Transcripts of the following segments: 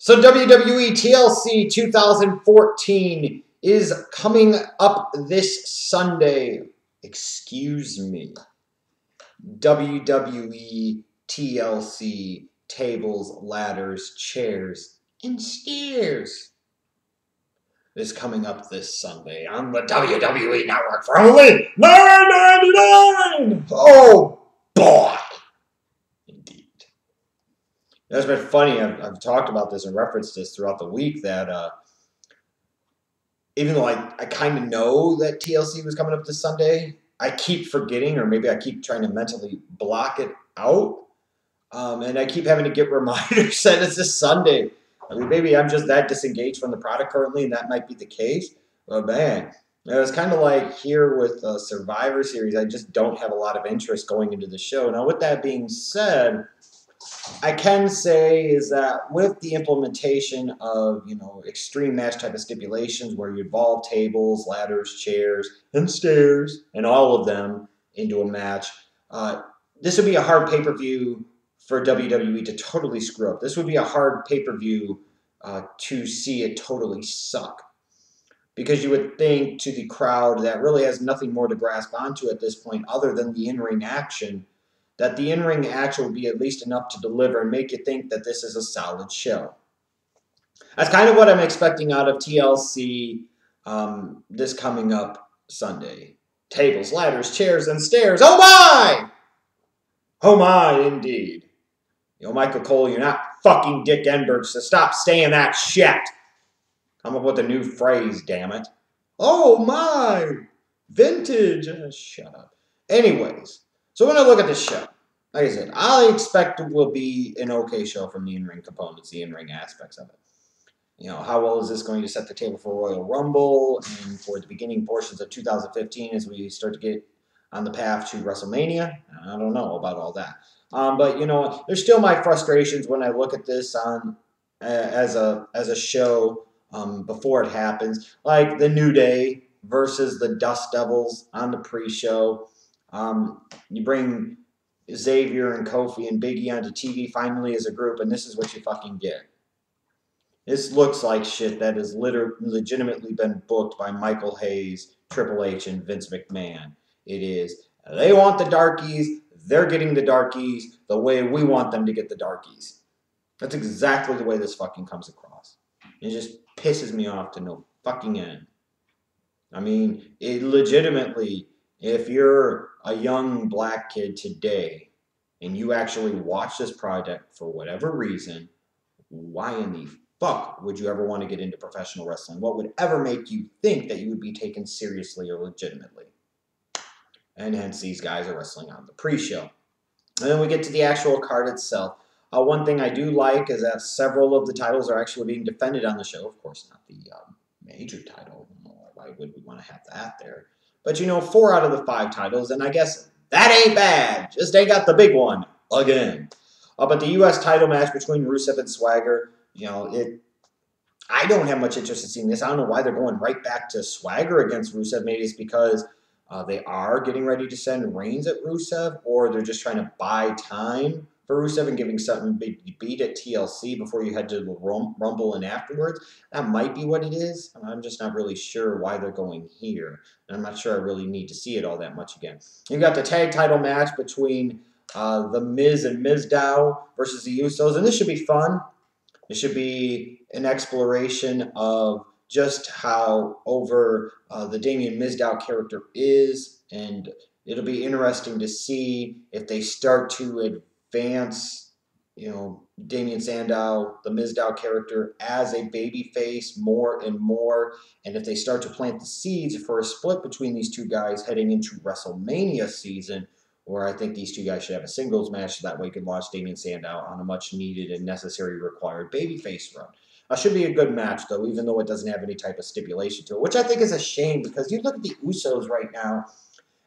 So WWE TLC 2014 is coming up this Sunday. Excuse me. WWE TLC tables, ladders, chairs, and stairs is coming up this Sunday on the WWE Network for only $9.99. Oh boy. Indeed. It's been funny. I've talked about this and referenced this throughout the week that even though I kind of know that TLC was coming up this Sunday, I keep forgetting, or maybe I keep trying to mentally block it out. And I keep having to get reminders that it's this Sunday. I mean, maybe I'm just that disengaged from the product currently, and that might be the case. But man, it was kind of like here with Survivor Series. I just don't have a lot of interest going into the show. Now, with that being said, I can say is that with the implementation of, extreme match type of stipulations where you involve tables, ladders, chairs, and stairs, and all of them into a match, this would be a hard pay-per-view for WWE to totally screw up. This would be a hard pay-per-view to see it totally suck. Because you would think to the crowd that really has nothing more to grasp onto at this point other than the in-ring action, that the in-ring action would be at least enough to deliver and make you think that this is a solid show. That's kind of what I'm expecting out of TLC this coming up Sunday. Tables, ladders, chairs, and stairs. Oh my! Oh my, indeed. Michael Cole, you're not fucking Dick Enberg, so stop saying that shit. Come up with a new phrase, damn it. Oh my! Vintage. Shut up. Anyways. So when I look at this show, like I said, I expect it will be an okay show from the in-ring components, the in-ring aspects of it. How well is this going to set the table for Royal Rumble and for the beginning portions of 2015 as we start to get on the path to WrestleMania? I don't know about all that. But, there's still my frustrations when I look at this on as a show before it happens, like the New Day versus the Dust Devils on the pre-show. You bring Xavier and Kofi and Big E onto TV finally as a group, and this is what you fucking get. This looks like shit that has legitimately been booked by Michael Hayes, Triple H, and Vince McMahon. It is, they want the darkies, they're getting the darkies the way we want them to get the darkies. That's exactly the way this fucking comes across. It just pisses me off to no fucking end. I mean, it legitimately, if you're a young black kid today and you actually watch this project for whatever reason, why in the fuck would you ever want to get into professional wrestling? What would ever make you think that you would be taken seriously or legitimately? And hence these guys are wrestling on the pre-show. And then we get to the actual card itself. One thing I do like is that several of the titles are actually being defended on the show. Of course, not the major title. Why would we want to have that there? But, 4 out of the 5 titles, and I guess that ain't bad. Just ain't got the big one again. But the U.S. title match between Rusev and Swagger, I don't have much interest in seeing this. I don't know why they're going right back to Swagger against Rusev. Maybe it's because they are getting ready to send Reigns at Rusev, or they're just trying to buy time for Rusev and giving something big beat at TLC before you head to the Rumble and afterwards. That might be what it is. I'm just not really sure why they're going here. And I'm not sure I really need to see it all that much again. You've got the tag title match between The Miz and Mizdow versus the Usos. And this should be fun. It should be an exploration of just how over the Damien Mizdow character is. And it'll be interesting to see if they start to advance, Damien Sandow, the Mizdow character, as a babyface more and more, and if they start to plant the seeds for a split between these two guys heading into WrestleMania season, where I think these two guys should have a singles match, so that way you can launch Damien Sandow on a much needed and necessary required babyface run. Should be a good match, though, even though it doesn't have any type of stipulation to it, which I think is a shame, because you look at the Usos right now,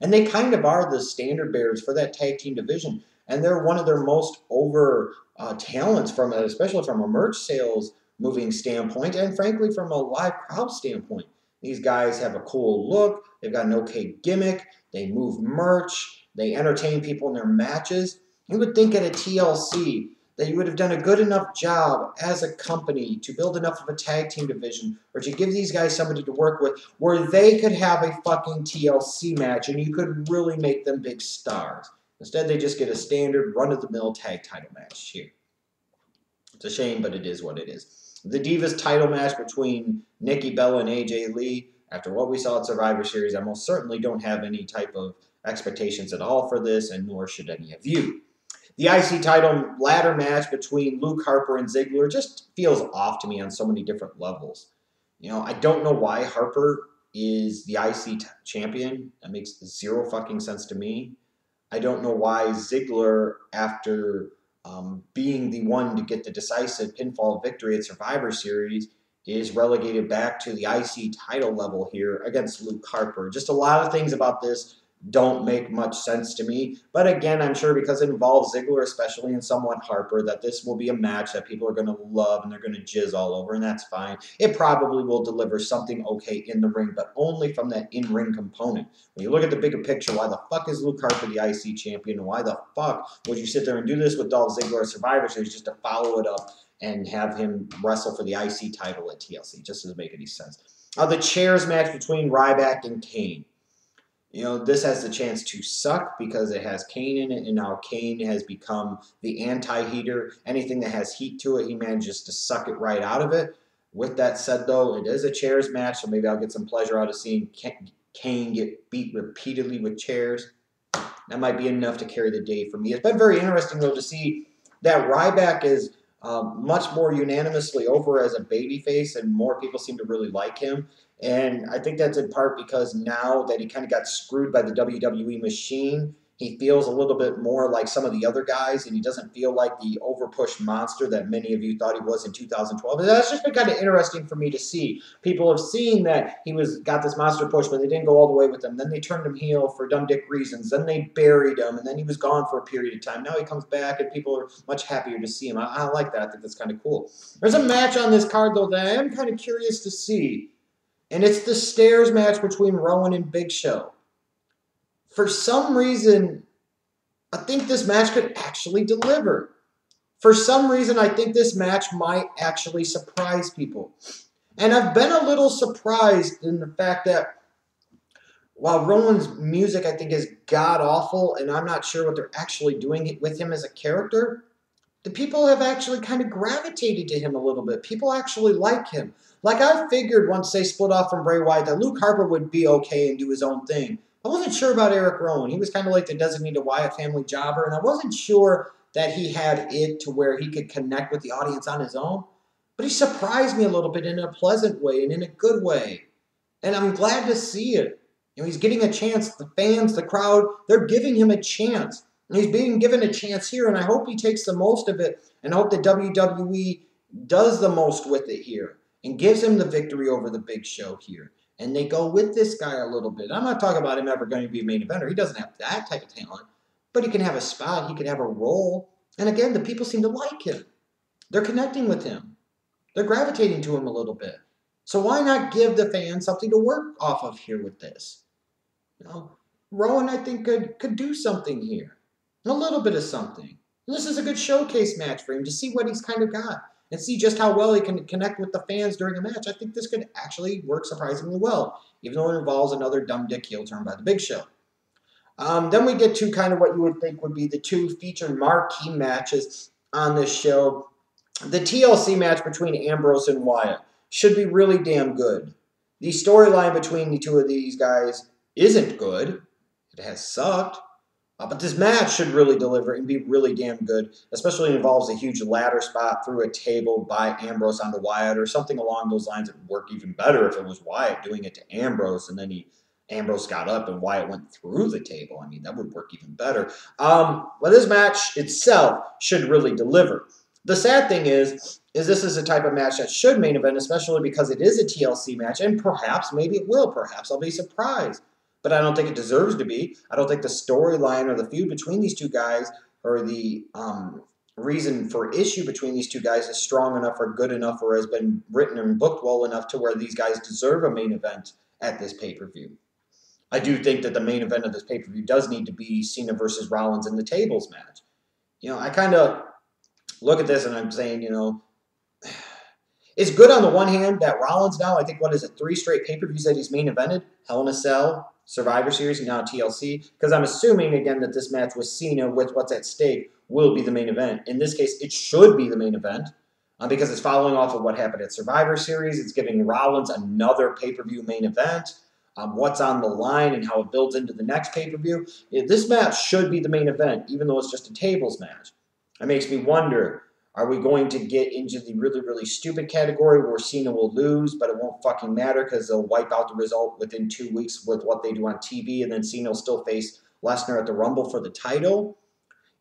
and they kind of are the standard bearers for that tag team division. And they're one of their most over talents, especially from a merch sales moving standpoint, and frankly from a live crowd standpoint. These guys have a cool look. They've got an okay gimmick. They move merch. They entertain people in their matches. You would think at a TLC that you would have done a good enough job as a company to build enough of a tag team division or to give these guys somebody to work with where they could have a fucking TLC match and you could really make them big stars. Instead, they just get a standard run-of-the-mill tag title match here. It's a shame, but it is what it is. The Divas title match between Nikki Bella and AJ Lee. After what we saw at Survivor Series, I most certainly don't have any type of expectations at all for this, and nor should any of you. The IC title ladder match between Luke Harper and Ziggler just feels off to me on so many different levels. You know, I don't know why Harper is the IC champion. That makes zero fucking sense to me. I don't know why Ziggler, after being the one to get the decisive pinfall victory at Survivor Series, is relegated back to the IC title level here against Luke Harper. Just a lot of things about this don't make much sense to me. But again, I'm sure because it involves Ziggler especially and somewhat Harper, that this will be a match that people are going to love and they're going to jizz all over, and that's fine. It probably will deliver something okay in the ring, but only from that in-ring component. When you look at the bigger picture, why the fuck is Luke Harper the IC champion? And why the fuck would you sit there and do this with Dolph Ziggler at Survivor Series just to follow it up and have him wrestle for the IC title at TLC? Just doesn't make any sense. The chairs match between Ryback and Kane. You know, this has the chance to suck because it has Kane in it, and now Kane has become the anti-heater. Anything that has heat to it, he manages to suck it right out of it. With that said, though, it is a chairs match, so maybe I'll get some pleasure out of seeing Kane get beat repeatedly with chairs. That might be enough to carry the day for me. It's been very interesting, though, to see that Ryback is much more unanimously over as a babyface, and more people seem to really like him. And I think that's in part because now that he kind of got screwed by the WWE machine, he feels a little bit more like some of the other guys, and he doesn't feel like the overpushed monster that many of you thought he was in 2012. And that's just been kind of interesting for me to see. People have seen that he got this monster push, but they didn't go all the way with him. Then they turned him heel for dumb dick reasons. Then they buried him, and then he was gone for a period of time. Now he comes back, and people are much happier to see him. I like that. I think that's kind of cool. There's a match on this card, though, that I am kind of curious to see. And it's the stairs match between Rowan and Big Show. For some reason, I think this match could actually deliver. For some reason, I think this match might actually surprise people. And I've been a little surprised in the fact that while Rowan's music, I think, is god-awful, and I'm not sure what they're actually doing with him as a character, the people have actually kind of gravitated to him a little bit. People actually like him. Like, I figured once they split off from Bray Wyatt that Luke Harper would be okay and do his own thing. I wasn't sure about Eric Rowan. He was kind of like the designated Wyatt family jobber, and I wasn't sure that he had it to where he could connect with the audience on his own. But he surprised me a little bit in a pleasant way and in a good way. And I'm glad to see it. You know, he's getting a chance. The fans, the crowd, they're giving him a chance. And he's being given a chance here, and I hope he takes the most of it, and I hope that WWE does the most with it here and gives him the victory over the Big Show here. And they go with this guy a little bit. I'm not talking about him ever going to be a main eventer. He doesn't have that type of talent. But he can have a spot. He can have a role. And again, the people seem to like him. They're connecting with him. They're gravitating to him a little bit. So why not give the fans something to work off of here with this? You know, Rowan, I think, could do something here. A little bit of something. And this is a good showcase match for him to see what he's kind of got and see just how well he can connect with the fans during a match. I think this could actually work surprisingly well, even though it involves another dumb dick heel turn by the Big Show. Then we get to kind of what you would think would be the two featured marquee matches on this show. The TLC match between Ambrose and Wyatt should be really damn good. The storyline between the two of these guys isn't good. It has sucked. But this match should really deliver and be really damn good, especially if it involves a huge ladder spot through a table by Ambrose onto Wyatt or something along those lines. It would work even better if it was Wyatt doing it to Ambrose and then Ambrose got up and Wyatt went through the table. I mean, that would work even better. But this match itself should really deliver. The sad thing is this is a type of match that should main event, especially because it is a TLC match, and perhaps, maybe it will, perhaps I'll be surprised. But I don't think it deserves to be. I don't think the storyline or the feud between these two guys or the reason for issue between these two guys is strong enough or good enough or has been written and booked well enough to where these guys deserve a main event at this pay-per-view. I do think that the main event of this pay-per-view does need to be Cena versus Rollins in the tables match. You know, I kind of look at this and I'm saying, you know, it's good on the one hand that Rollins now, I think, what is it, 3 straight pay-per-views that he's main evented? Hell in a Cell, Survivor Series, and now TLC. Because I'm assuming, again, that this match with Cena with what's at stake will be the main event. In this case, it should be the main event because it's following off of what happened at Survivor Series. It's giving Rollins another pay-per-view main event. What's on the line and how it builds into the next pay-per-view. This match should be the main event, even though it's just a tables match. It makes me wonder, are we going to get into the really, really stupid category where Cena will lose, but it won't fucking matter because they'll wipe out the result within 2 weeks with what they do on TV, and then Cena will still face Lesnar at the Rumble for the title?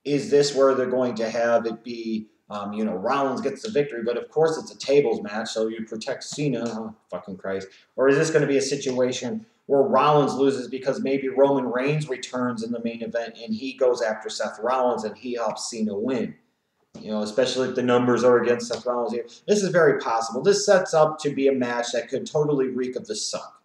Is this where they're going to have it be, you know, Rollins gets the victory, but of course it's a tables match, so you protect Cena, oh, fucking Christ. Or is this going to be a situation where Rollins loses because maybe Roman Reigns returns in the main event and he goes after Seth Rollins and he helps Cena win? You know, especially if the numbers are against Seth Rollins here. This is very possible. This sets up to be a match that could totally reek of the suck.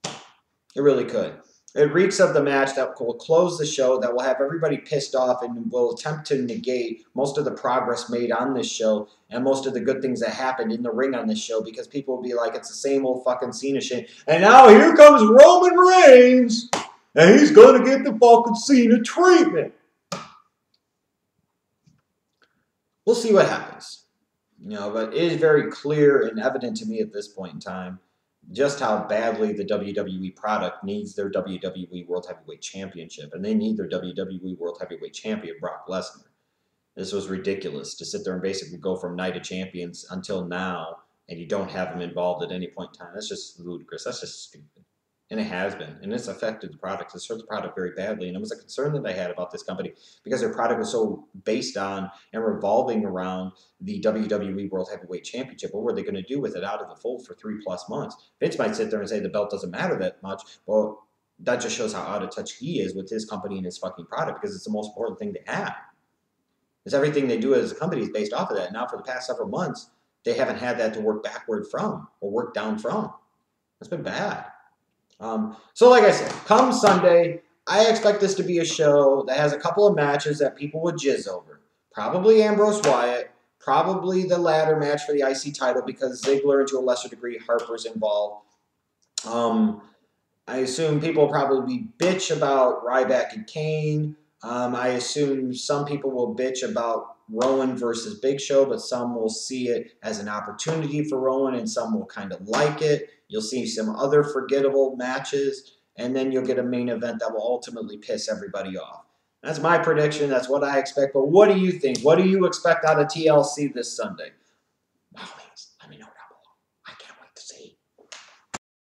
It really could. It reeks of the match that will close the show, that will have everybody pissed off and will attempt to negate most of the progress made on this show and most of the good things that happened in the ring on this show, because people will be like, it's the same old fucking Cena shit. And now here comes Roman Reigns, and he's going to get the fucking Cena treatment. We'll see what happens. You know, but it is very clear and evident to me at this point in time just how badly the WWE product needs their WWE World Heavyweight Championship, and they need their WWE World Heavyweight Champion, Brock Lesnar. This was ridiculous to sit there and basically go from Night of Champions until now, and you don't have him involved at any point in time. That's just ludicrous. That's just stupid. And it has been. And it's affected the product. It's hurt the product very badly. And it was a concern that I had about this company because their product was so based on and revolving around the WWE World Heavyweight Championship. What were they going to do with it out of the fold for 3+ months? Vince might sit there and say the belt doesn't matter that much. Well, that just shows how out of touch he is with his company and his fucking product, because it's the most important thing to have. Because everything they do as a company is based off of that. Now for the past several months, they haven't had that to work backward from or work down from. It's been bad. So like I said, come Sunday, I expect this to be a show that has a couple of matches that people would jizz over. Probably Ambrose Wyatt, probably the ladder match for the IC title because Ziggler and to a lesser degree Harper's involved. I assume people will probably bitch about Ryback and Kane. I assume some people will bitch about Rowan versus Big Show, but some will see it as an opportunity for Rowan and some will kind of like it. You'll see some other forgettable matches, and then you'll get a main event that will ultimately piss everybody off. That's my prediction. That's what I expect. But what do you think? What do you expect out of TLC this Sunday? By all means, let me know down below. I can't wait to see.